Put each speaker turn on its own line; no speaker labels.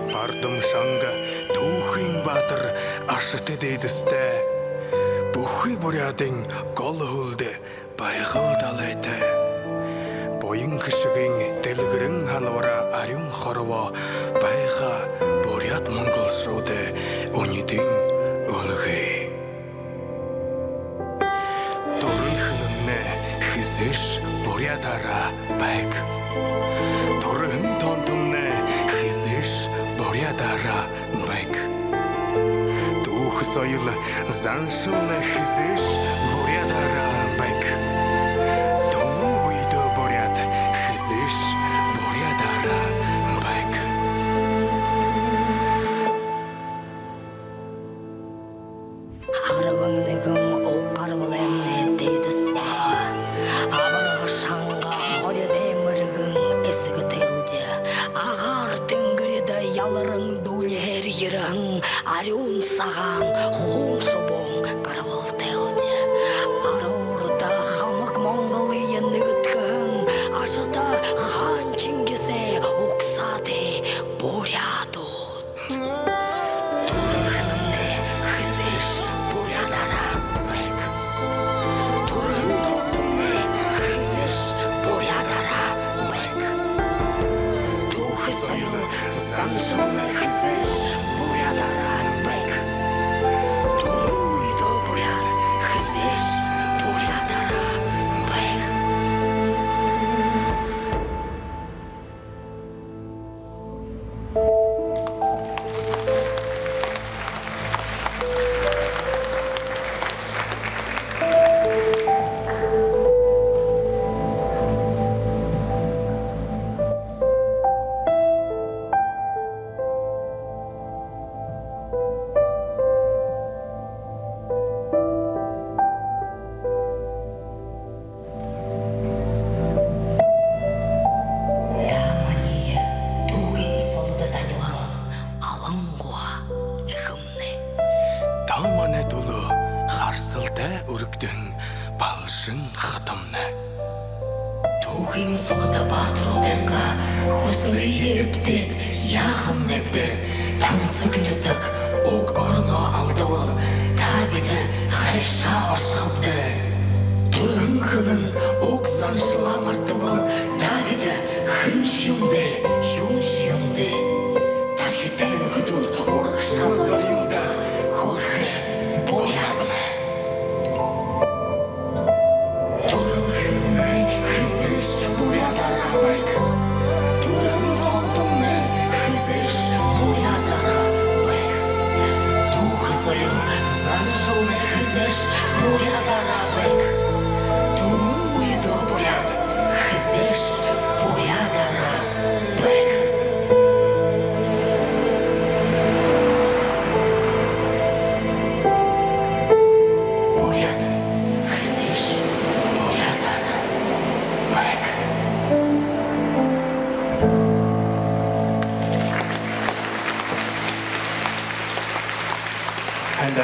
Бардым шаңға тухын батыр ашыты дейдісті. Бұхы бұрядың қолы ғылды байғыл далайты. Бойын кішігін тілгірін халвара арюн хорова байға бұряд мұңғыл шуды өнедің ұлығы. Торын хылымны хызыш бұрядара байг. Торын тонтымны хызыш бұрядара байг. Дух сойылы заншылны хызыш бұрядара байг. Тому ұйды бұряд хызыш бұрядара байг.
Арваңдығым оқарвалемне дейді спаға. Абырғы шаңға ғоле демірігін есігі телде. Ағар тінгіреді ялырың дулер ерің. Арюн саған хун шубың қарвал телде. Ары орда хамық моңғылы енігіткін. Ашыта хан чингесе оқсады буряду. Саншылны хызыш бурядара бэк. Туйды буряд хызыш бурядара бэк.
Таманы дулы харсылда үрікдің балшын қытымны.
Тухин солда батруденга хусны ептет яхым нептет. Танцы гнютак ок орно алдывыл табиді хайша ошқыпты. Турын хылын ок саншыла мартывыл табиді хынш юмды, юнш юмды. Тархитен худул орықшазыр юмда хорхы бурядны. Турын хылымны хызыш бурядара байк. Турын тонтымны хызыш бурядара байк. Тух сойыл саншылны хызыш бурядара байк. Тумы уйды буряд хызыш бурядара байк. Буряд хызыш бурядара байк.
Әнді.